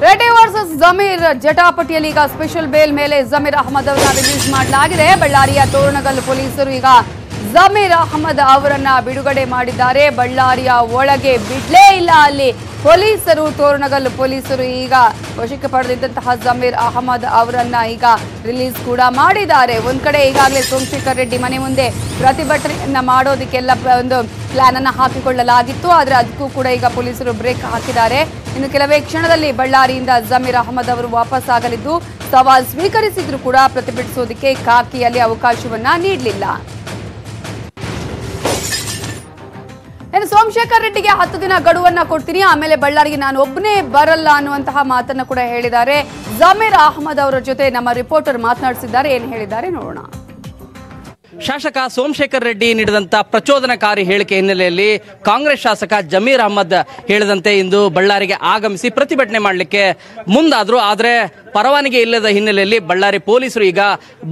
Reddy versus Zameer ಜಟಾಪಟಿಯಲ್ಲಿ ಈಗ special bale ಮೇಲೆ ಜಮೀರ್ ಅಹಮದ್ ಅವರನ್ನ ರಿಲೀಸ್ ಮಾಡಲಾಗಿದೆ. ಬಳ್ಳಾರಿಯ ತೋರಣಗಲ್ ಪೊಲೀಸರು ಈಗ ಜಮೀರ್ ಅಹಮದ್ ಅವರನ್ನ ಬಿಡುಗಡೆ ಮಾಡಿದ್ದಾರೆ. ಬಳ್ಳಾರಿಯ ಒಳಗೆ ಬಿಡ್ಲೇ ಇಲ್ಲ ಅಲ್ಲಿ ಪೊಲೀಸರು. ತೋರಣಗಲ್ ಪೊಲೀಸರು ಈಗ ವಶಕ್ಕೆ ಪಡೆದಿದ್ದಂತಹ ಜಮೀರ್ ಅಹಮದ್ ಅವರನ್ನ ಈಗ ರಿಲೀಸ್ ಕೂಡ ಮಾಡಿದ್ದಾರೆ. ಒಂದ್ ಕಡೆ ಈಗಾಗಲೇ ಸೋಮಶೇಖರ್ ರೆಡ್ಡಿ ಮನೆ ಮುಂದೆ ಪ್ರತಿಭಟನೆಯನ್ನ ಮಾಡೋದಕ್ಕೆಲ್ಲ ಒಂದು ಪ್ಲಾನ್ ಅನ್ನ ಹಾಕಿಕೊಳ್ಳಲಾಗಿತ್ತು. ಆದ್ರೆ ಅದಕ್ಕೂ ಕೂಡ ಈಗ ಪೊಲೀಸರು ಬ್ರೇಕ್ ಹಾಕಿದ್ದಾರೆ. ಇನ್ನು ಕೆಲವೇ ಕ್ಷಣದಲ್ಲಿ ಬಳ್ಳಾರಿಯಿಂದ ಜಮೀರ್ ಅಹಮದ್ ಅವರು ವಾಪಸ್ ಆಗಲಿದ್ದು, ಸವಾಲ್ ಸ್ವೀಕರಿಸಿದ್ರು ಕೂಡ ಪ್ರತಿಭಟಿಸೋದಕ್ಕೆ ಖಾಕಿಯಲ್ಲಿ ಅವಕಾಶವನ್ನ ನೀಡಲಿಲ್ಲ. ಇನ್ನು ಸೋಮಶೇಖರ್ ರೆಡ್ಡಿಗೆ 10 ದಿನ ಗಡುವನ್ನ ಕೊಡ್ತೀನಿ, ಆಮೇಲೆ ಬಳ್ಳಾರಿಗೆ ನಾನು ಒಬ್ಬನೇ ಬರಲ್ಲ ಅನ್ನುವಂತಹ ಮಾತನ್ನ ಕೂಡ ಹೇಳಿದ್ದಾರೆ. ಜಮೀರ್ ಅಹಮದ್ ಅವರ ಜೊತೆ ನಮ್ಮ ರಿಪೋರ್ಟರ್ ಮಾತನಾಡಿಸಿದ್ದಾರೆ. ಏನು ಹೇಳಿದ್ದಾರೆ ನೋಡೋಣ. ಶಾಸಕ ಸೋಮಶೇಖರ್ ರೆಡ್ಡಿ ನೀಡಿದಂಥ ಪ್ರಚೋದನಕಾರಿ ಹೇಳಿಕೆ ಹಿನ್ನೆಲೆಯಲ್ಲಿ ಕಾಂಗ್ರೆಸ್ ಶಾಸಕ ಜಮೀರ್ ಅಹಮದ್ ಹೇಳಿದಂತೆ ಇಂದು ಬಳ್ಳಾರಿಗೆ ಆಗಮಿಸಿ ಪ್ರತಿಭಟನೆ ಮಾಡಲಿಕ್ಕೆ ಮುಂದಾದ್ರು. ಆದರೆ ಪರವಾನಗಿ ಇಲ್ಲದ ಹಿನ್ನೆಲೆಯಲ್ಲಿ ಬಳ್ಳಾರಿ ಪೊಲೀಸರು ಈಗ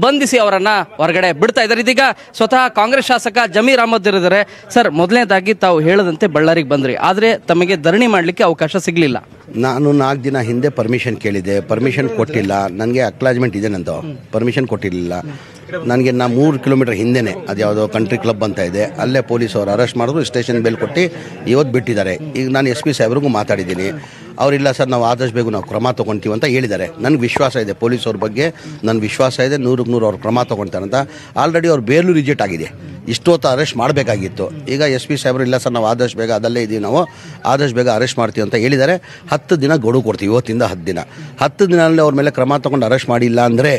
ಬಂಧಿಸಿ ಅವರನ್ನ ಹೊರಗಡೆ ಬಿಡ್ತಾ ಇದ್ದಾರೆ. ಇದೀಗ ಸ್ವತಃ ಕಾಂಗ್ರೆಸ್ ಶಾಸಕ ಜಮೀರ್ ಅಹಮದ್ ಇರಿದ್ದಾರೆ. ಸರ್, ಮೊದಲನೇದಾಗಿ ತಾವು ಹೇಳದಂತೆ ಬಳ್ಳಾರಿಗೆ ಬಂದ್ರಿ, ಆದರೆ ತಮಗೆ ಧರಣಿ ಮಾಡಲಿಕ್ಕೆ ಅವಕಾಶ ಸಿಗಲಿಲ್ಲ. ನಾನು 4 ದಿನ ಹಿಂದೆ ಪರ್ಮಿಷನ್ ಕೇಳಿದೆ, ಪರ್ಮಿಷನ್ ಕೊಟ್ಟಿಲ್ಲ. ನನಗೆ ಅಕ್ಲಾಜ್ಮೆಂಟ್ ಇದೆ, ನಂದು ಪರ್ಮಿಷನ್ ಕೊಟ್ಟಿರಲಿಲ್ಲ ನನಗೆ. 3 ಕಿಲೋಮೀಟರ್ ಹಿಂದೆನೇ ಅದು ಯಾವುದೋ ಕಂಟ್ರಿ ಕ್ಲಬ್ ಅಂತ ಇದೆ, ಅಲ್ಲೇ ಪೊಲೀಸ್ ಅವರು ಅರೆಸ್ಟ್ ಮಾಡಿದ್ರು, ಸ್ಟೇಷನ್ ಬೇಲ್ ಕೊಟ್ಟು ಇವತ್ತು ಬಿಟ್ಟಿದ್ದಾರೆ. ಈಗ ನಾನು SP ಸಾಹೇಬ್ರಿಗೂ ಮಾತಾಡಿದ್ದೀನಿ. ಅವರಿಲ್ಲ ಸರ್, ನಾವು ಆದಷ್ಟು ಬೇಗ ನಾವು ಕ್ರಮ ತೊಗೊಳ್ತೀವಿ ಅಂತ ಹೇಳಿದ್ದಾರೆ. ನನಗೆ ವಿಶ್ವಾಸ ಇದೆ, ಪೊಲೀಸವ್ರ ಬಗ್ಗೆ ನನ್ನ ವಿಶ್ವಾಸ ಇದೆ, 100ಕ್ಕೆ 100 ಅವ್ರು ಕ್ರಮ ತೊಗೊಳ್ತಾರೆ ಅಂತ. ಆಲ್ರೆಡಿ ಅವ್ರು ಬೇಲು ರಿಜೆಕ್ಟ್ ಆಗಿದೆ. ಇಷ್ಟೊತ್ತು ಅರೆಸ್ಟ್ ಮಾಡಬೇಕಾಗಿತ್ತು. ಈಗ SP ಸಾಹೇಬ್ರು ಇಲ್ಲ ಸರ್, ನಾವು ಆದಷ್ಟು ಬೇಗ ಅದಲ್ಲೇ ಇದ್ದೀವಿ, ನಾವು ಆದಷ್ಟು ಬೇಗ ಅರೆಸ್ಟ್ ಮಾಡ್ತೀವಿ ಅಂತ ಹೇಳಿದ್ದಾರೆ. 10 ದಿನ ಗಡುವು ಕೊಡ್ತೀವಿ, ಇವತ್ತಿಂದ 10 ದಿನ. 10 ದಿನದಲ್ಲಿ ಅವ್ರ ಮೇಲೆ ಕ್ರಮ ತೊಗೊಂಡು ಅರೆಸ್ಟ್ ಮಾಡಿಲ್ಲ ಅಂದರೆ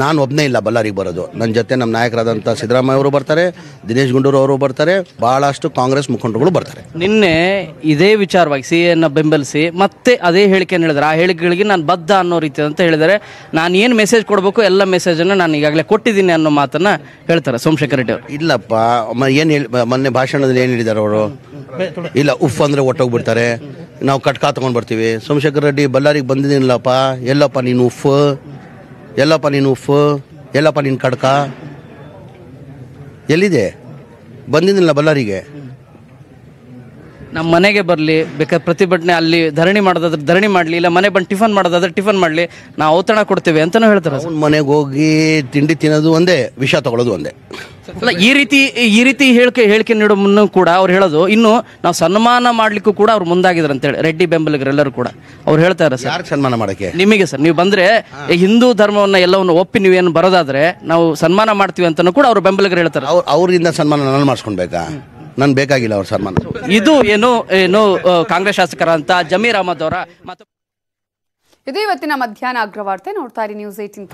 ನಾನು ಒಬ್ಬನೇ ಇಲ್ಲ ಬಳ್ಳಾರಿಗೆ ಬರೋದು. ನನ್ನ ಜೊತೆ ನಮ್ಮ ನಾಯಕರಾದಂಥ ಸಿದ್ದರಾಮಯ್ಯ ಅವರು ಬರ್ತಾರೆ, ದಿನೇಶ್ ಗುಂಡೂರು ಅವರು ಬರ್ತಾರೆ, ಭಾಳಷ್ಟು ಕಾಂಗ್ರೆಸ್ ಮುಖಂಡರುಗಳು ಬರ್ತಾರೆ. ನಿನ್ನೆ ಇದೇ ವಿಚಾರವಾಗಿ CAನ ಬೆಂಬಲಿಸಿ ಮತ್ತೆ ಅದೇ ಹೇಳಿಕೆಯನ್ನು ಹೇಳಿದ್ದಾರೆ. ಆ ಹೇಳಿಕೆಗಳಿಗೆ ನಾನು ಬದ್ಧ ಅನ್ನೋ ರೀತಿ ಅಂತ ಹೇಳಿದ್ದಾರೆ. ನಾನು ಏನು ಮೆಸೇಜ್ ಕೊಡಬೇಕು ಎಲ್ಲ ಮೆಸೇಜನ್ನು ನಾನು ಈಗಾಗಲೇ ಕೊಟ್ಟಿದ್ದೀನಿ ಅನ್ನೋ ಮಾತನ್ನು ಹೇಳ್ತಾರೆ ಸೋಮಶೇಖರ್ ರೆಡ್ಡಿ ಅವರು. ಇಲ್ಲಪ್ಪ, ಏನು ಹೇಳಿ ಮೊನ್ನೆ ಭಾಷಣದಲ್ಲಿ ಏನು ಹೇಳಿದ್ದಾರೆ ಅವರು? ಇಲ್ಲ, ಉಫ್ ಅಂದರೆ ಒಟ್ಟೋಗ್ಬಿಡ್ತಾರೆ, ನಾವು ಕಟ್ಕಾ ತೊಗೊಂಡು ಬರ್ತೀವಿ. ಸೋಮಶೇಖರ್ ರೆಡ್ಡಿ ಬಳ್ಳಾರಿಗೆ ಬಂದಿದ್ದೀನಿಲ್ಲಪ್ಪ, ಎಲ್ಲಪ್ಪ ನೀನು ಉಫ್, ಎಲ್ಲಪ್ಪ ನೀನು ಉಫ್, ಎಲ್ಲಪ್ಪ ನೀನು ಕಡ್ಕ ಎಲ್ಲಿದೆ? ಬಂದಿದ್ದಿಲ್ಲ ಬಳ್ಳಾರಿಗೆ. ನಮ್ಮ ಮನೆಗೆ ಬರಲಿ, ಬೇಕಾದ್ರೆ ಪ್ರತಿಭಟನೆ ಅಲ್ಲಿ ಧರಣಿ ಮಾಡೋದಾದ್ರೆ ಧರಣಿ ಮಾಡಲಿ, ಇಲ್ಲ ಮನೆ ಬಂದು ಟಿಫನ್ ಮಾಡೋದಾದ್ರೆ ಟಿಫನ್ ಮಾಡಲಿ, ನಾವು ಔತಣ ಕೊಡ್ತೇವೆ ಅಂತಲೂ ಹೇಳ್ತಾರೆ. ಅವ್ನ ಮನೆಗೆ ಹೋಗಿ ತಿಂಡಿ ತಿನ್ನೋದು ಒಂದೇ, ವಿಷ ತಗೊಳ್ಳೋದು ಒಂದೇ. ಅಲ್ಲ, ಈ ರೀತಿ ಹೇಳಿಕೆ ನೀಡೋ ಮುನ್ನ ಕೂಡ ಅವ್ರು ಹೇಳೋದು, ಇನ್ನು ನಾವು ಸನ್ಮಾನ ಮಾಡ್ಲಿಕ್ಕೂ ಕೂಡ ಅವ್ರು ಮುಂದಾಗಿದ್ರು ಅಂತೇಳಿ ರೆಡ್ಡಿ ಬೆಂಬಲಿಗರೆಲ್ಲರೂ ಕೂಡ ಅವ್ರು ಹೇಳ್ತಾರೆ. ಸರ್, ಯಾರಿಗೆ ಸನ್ಮಾನ ಮಾಡೋಕ್ಕೆ? ನಿಮಗೆ ಸರ್, ನೀವು ಬಂದ್ರೆ ಹಿಂದೂ ಧರ್ಮವನ್ನ ಎಲ್ಲವನ್ನು ಒಪ್ಪಿ ನೀವೇನು ಬರೋದಾದ್ರೆ ನಾವು ಸನ್ಮಾನ ಮಾಡ್ತೀವಿ ಅಂತಲೂ ಕೂಡ ಅವ್ರ ಬೆಂಬಲಿಗರು ಹೇಳ್ತಾರೆ. ಅವರಿಂದ ಸನ್ಮಾನ ನಾನು ಮಾಡಿಸ್ಕೊಳ್ಬೇಕಾ? ನನ್ ಬೇಕಾಗಿಲ್ಲ ಅವ್ರ ಸನ್ಮಾನ. ಇದು ಏನು ಕಾಂಗ್ರೆಸ್ ಶಾಸಕರಂತ ಜಮೀರ್ ಅಹಮದ್ ಅವರ ಮಾತು. ಇದು ಇವತ್ತಿನ ಮಧ್ಯಾಹ್ನ ಅಗ್ರವಾರ್ತೆ. ನೋಡ್ತಾ ಇರಿ News 18.